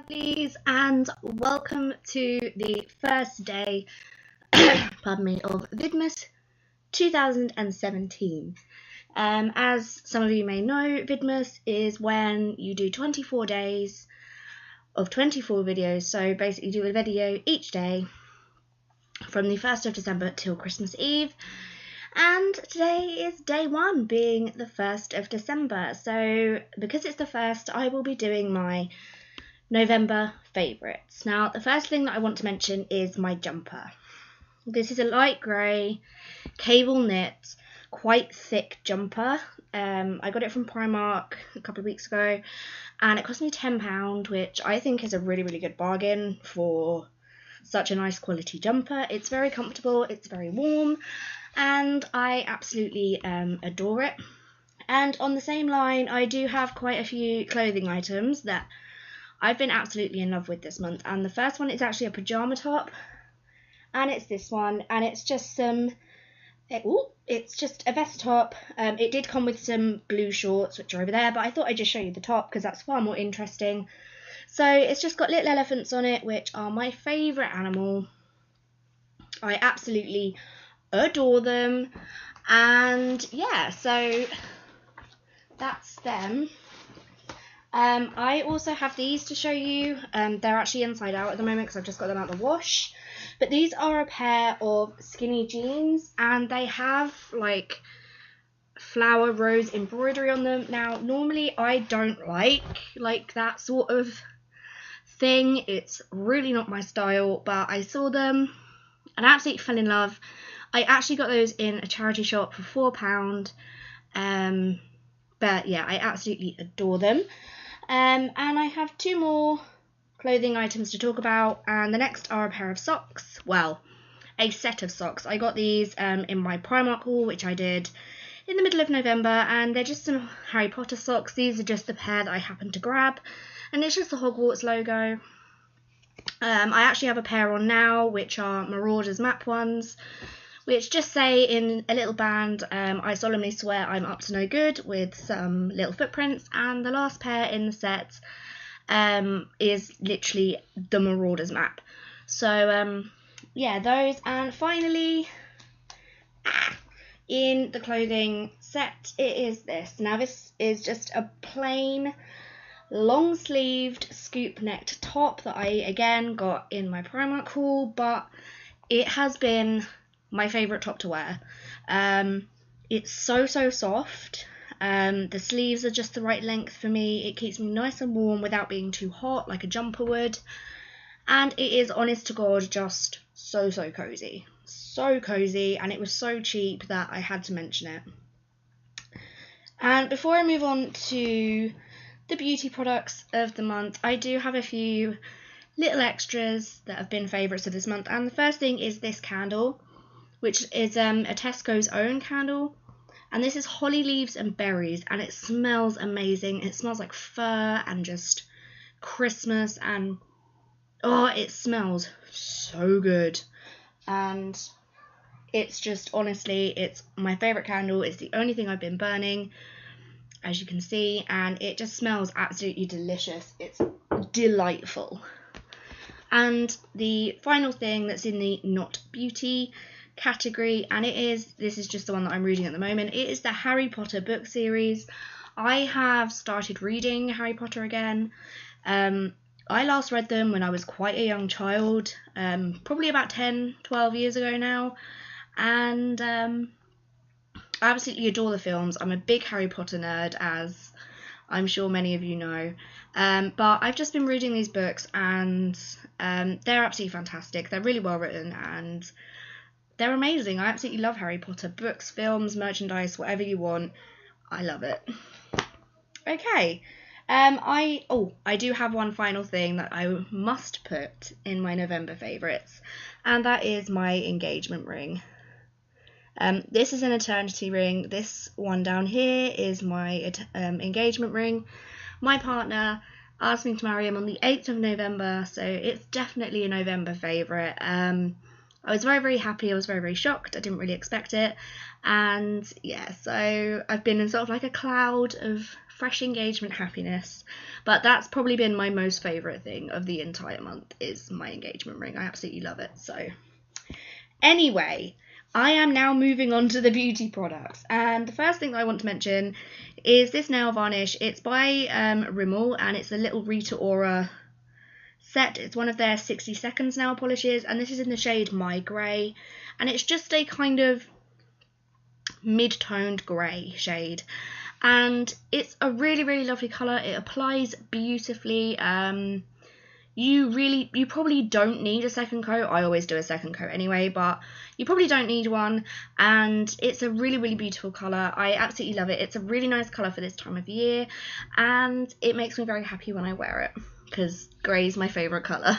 lovelies, and welcome to the first day pardon me, of Vidmas 2017. As some of you may know, Vidmas is when you do 24 days of 24 videos, so basically do a video each day from the 1st of December till Christmas Eve. And today is day one, being the 1st of December. So because it's the 1st, I will be doing my November favourites. Now, the first thing that I want to mention is my jumper. This is a light grey, cable knit, quite thick jumper. I got it from Primark a couple of weeks ago, and it cost me £10, which I think is a really, really good bargain for such a nice quality jumper. It's very comfortable, it's very warm, and I absolutely adore it. And on the same line, I do have quite a few clothing items that I've been absolutely in love with this month, and the first one is actually a pyjama top, and it's this one, and it's just it's just a vest top. It did come with some blue shorts, which are over there, but I thought I'd just show you the top because that's far more interesting. So it's just got little elephants on it, which are my favourite animal. I absolutely adore them, and yeah, so that's them. I also have these to show you. They're actually inside out at the moment because I've just got them out of the wash. But these are a pair of skinny jeans, and they have like flower rose embroidery on them. Now, normally I don't like that sort of thing. It's really not my style, but I saw them and I absolutely fell in love. I actually got those in a charity shop for £4. But yeah, I absolutely adore them. And I have two more clothing items to talk about, and the next are a pair of socks. Well, a set of socks. I got these in my Primark haul, which I did in the middle of November, and they're just some Harry Potter socks. These are just the pair that I happened to grab, and it's just the Hogwarts logo. I actually have a pair on now, which are Marauders Map ones, which just say in a little band, I solemnly swear I'm up to no good, with some little footprints. And the last pair in the set is literally the Marauders map. So yeah, those. And finally, in the clothing set, it is this. Now, this is just a plain long sleeved scoop necked top that I again got in my Primark haul, but it has been my favourite top to wear. It's so soft. The sleeves are just the right length for me. It keeps me nice and warm without being too hot like a jumper would, and it is, honest to God, just so cozy. So cozy, and it was so cheap that I had to mention it. And before I move on to the beauty products of the month, I do have a few little extras that have been favourites of this month. And the first thing is this candle, which is a Tesco's own candle, and this is holly leaves and berries, and it smells amazing. It smells like fur and just Christmas, and oh, it smells so good. And it's just, honestly, it's my favourite candle. It's the only thing I've been burning, as you can see, and it just smells absolutely delicious. It's delightful. And the final thing that's in the not beauty category, and this is just the one that I'm reading at the moment, it is the Harry Potter book series. I have started reading Harry Potter again. I last read them when I was quite a young child, probably about 10-12 years ago now, and I absolutely adore the films. I'm a big Harry Potter nerd, as I'm sure many of you know, but I've just been reading these books, and they're absolutely fantastic. They're really well written, and they're amazing. I absolutely love Harry Potter. Books, films, merchandise, whatever you want. I love it. Okay. I do have one final thing that I must put in my November favourites, and that is my engagement ring. This is an eternity ring. This one down here is my engagement ring. My partner asked me to marry him on the 8th of November, so it's definitely a November favourite. I was very happy. I was very shocked. I didn't really expect it. And yeah, so I've been in sort of like a cloud of fresh engagement happiness. But that's probably been my most favourite thing of the entire month, is my engagement ring. I absolutely love it. So anyway, I am now moving on to the beauty products, and the first thing that I want to mention is this nail varnish. It's by Rimmel, and it's a little Rita Aura set. It's one of their 60 seconds nail polishes, and this is in the shade My Grey, and it's just a kind of mid-toned grey shade, and it's a really lovely colour. It applies beautifully. You probably don't need a second coat. I always do a second coat anyway, but you probably don't need one, and it's a really beautiful colour. I absolutely love it. It's a really nice colour for this time of year, and it makes me very happy when I wear it, because grey is my favourite colour.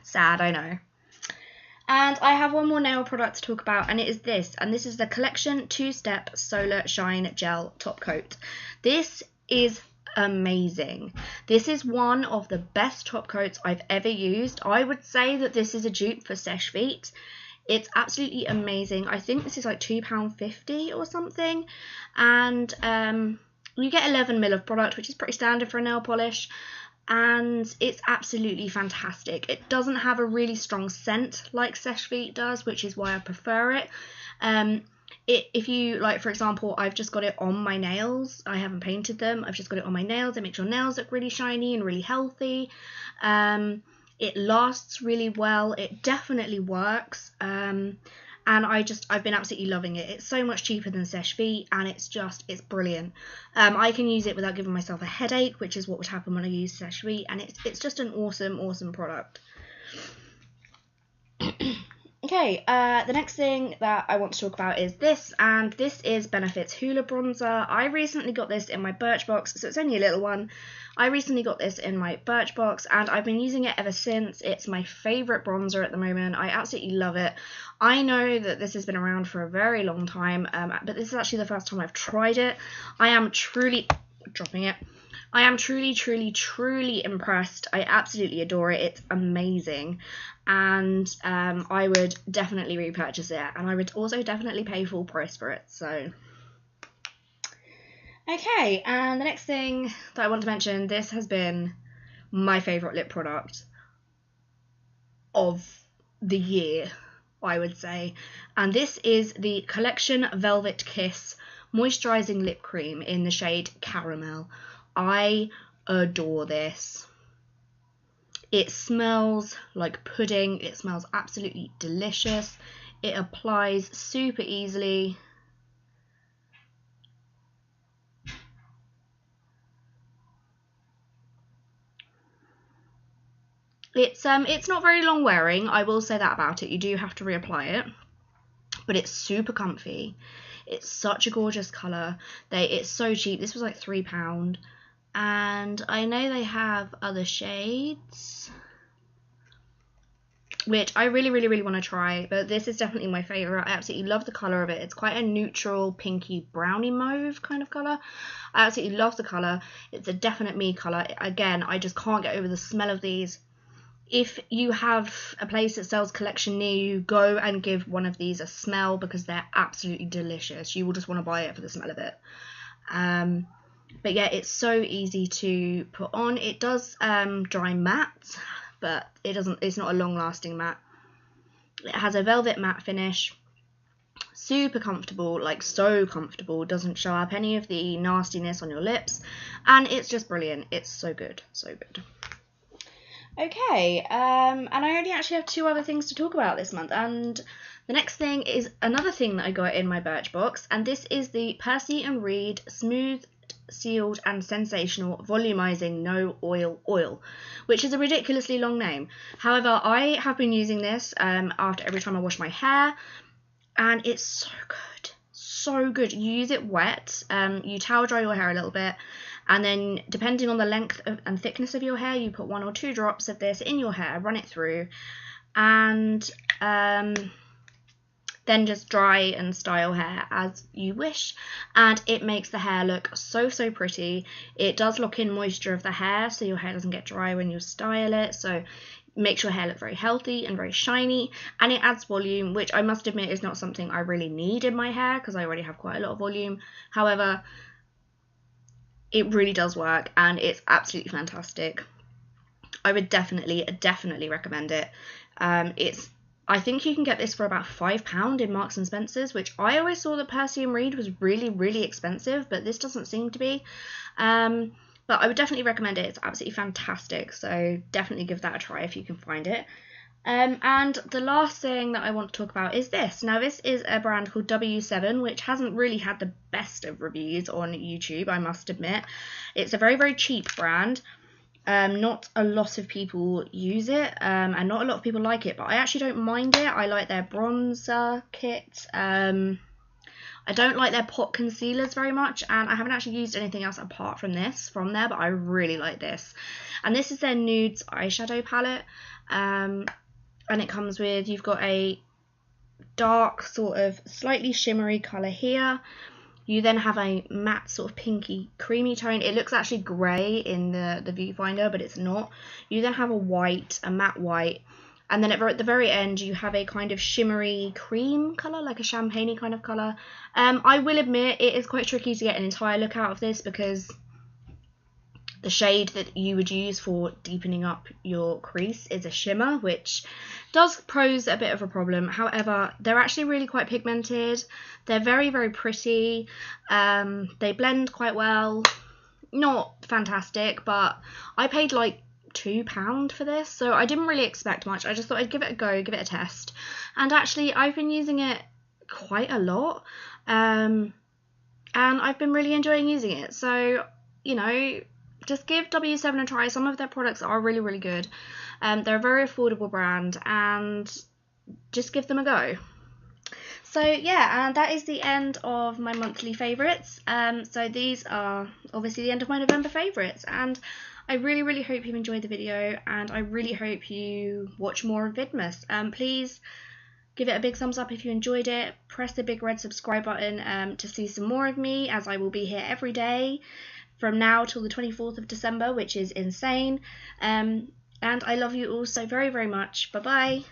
Sad, I know. And I have one more nail product to talk about, and it is this, and this is the Collecton 2-Step Solar Shine Gel Top Coat. This is amazing. This is one of the best top coats I've ever used. I would say that this is a dupe for Seche Vite. It's absolutely amazing. I think this is like £2.50 or something, and you get 11ml of product, which is pretty standard for a nail polish, and it's absolutely fantastic. It doesn't have a really strong scent like Seche Vite does, which is why I prefer it. If you, like, for example, I've just got it on my nails. I haven't painted them. I've just got it on my nails. It makes your nails look really shiny and really healthy. It lasts really well. It definitely works. And I've been absolutely loving it. It's so much cheaper than Seche Vite, and it's brilliant. I can use it without giving myself a headache, which is what would happen when I use Seche Vite, and it's just an awesome product. Okay, the next thing that I want to talk about is this, and this is Benefit's Hoola bronzer. I recently got this in my Birchbox, so it's only a little one. I recently got this in my Birchbox, and I've been using it ever since. It's my favourite bronzer at the moment. I absolutely love it. I know that this has been around for a very long time, but this is actually the first time I've tried it. I am truly impressed. I absolutely adore it. It's amazing, and I would definitely repurchase it, and I would also definitely pay full price for it. So okay, and the next thing that I want to mention, this has been my favourite lip product of the year, I would say, and this is the Collecton Velvet Kiss Moisturising Lip Cream in the shade Caramel. I adore this. It smells like pudding. It smells absolutely delicious. It applies super easily. It's not very long wearing, I will say that about it. You do have to reapply it, but it's super comfy. It's such a gorgeous colour. It's so cheap. This was like £3, and I know they have other shades, which I really want to try, but this is definitely my favourite. I absolutely love the colour of it. It's quite a neutral pinky browny mauve kind of colour. I absolutely love the colour. It's a definite me colour. Again, I just can't get over the smell of these. If you have a place that sells Collecton near you, go and give one of these a smell, because they're absolutely delicious. You will just want to buy it for the smell of it. But yeah, it's so easy to put on. It does dry matte, but it's not a long lasting matte. It has a velvet matte finish. Super comfortable, like so comfortable. Doesn't show up any of the nastiness on your lips, and it's just brilliant. It's so good. Okay, and I only actually have 2 other things to talk about this month, and the next thing is another thing that I got in my Birchbox, and this is the Percy & Reed Smooth, Sealed and Sensational Volumizing No Oil Oil, which is a ridiculously long name. However, I have been using this after every time I wash my hair, and it's so good. You use it wet, you towel dry your hair a little bit, and then depending on the length and thickness of your hair, you put 1 or 2 drops of this in your hair, run it through, and then just dry and style hair as you wish, and it makes the hair look so pretty. It does lock in moisture of the hair, so your hair doesn't get dry when you style it, so makes your hair look very healthy and very shiny, and it adds volume, which I must admit is not something I really need in my hair because I already have quite a lot of volume. However, it really does work and it's absolutely fantastic. I would definitely recommend it. I think you can get this for about £5 in Marks and Spencer's, which I always saw that Percy and Reed was really expensive, but this doesn't seem to be. But I would definitely recommend it. It's absolutely fantastic, so definitely give that a try if you can find it. And the last thing that I want to talk about is this. Now, this is a brand called W7, which hasn't really had the best of reviews on YouTube, I must admit. It's a very cheap brand. Not a lot of people use it, and not a lot of people like it, but I actually don't mind it. I like their bronzer kit. I don't like their pot concealers very much, and I haven't actually used anything else apart from this from there, but I really like this. And this is their Nudes eyeshadow palette, and it comes with, you've got a dark sort of slightly shimmery colour here. You then have a matte sort of pinky creamy tone. It looks actually grey in the viewfinder, but it's not. You then have a matte white, and then at the very end you have a kind of shimmery cream colour, like a champagne-y kind of colour. I will admit it is quite tricky to get an entire look out of this because the shade that you would use for deepening up your crease is a shimmer, which does pose a bit of a problem. However, they're actually really quite pigmented. They're very pretty. They blend quite well. Not fantastic, but I paid like £2 for this, so I didn't really expect much. I just thought I'd give it a go, give it a test. And actually, I've been using it quite a lot, and I've been really enjoying using it. So, you know, just give W7 a try. Some of their products are really good. They're a very affordable brand, and just give them a go. So yeah, and that is the end of my monthly favourites. So these are obviously the end of my November favourites, and I really hope you enjoyed the video, and I really hope you watch more of Vidmas. Please give it a big thumbs up if you enjoyed it. Press the big red subscribe button to see some more of me, as I will be here every day from now till the 24th of December, which is insane. And I love you all so very much. Bye bye.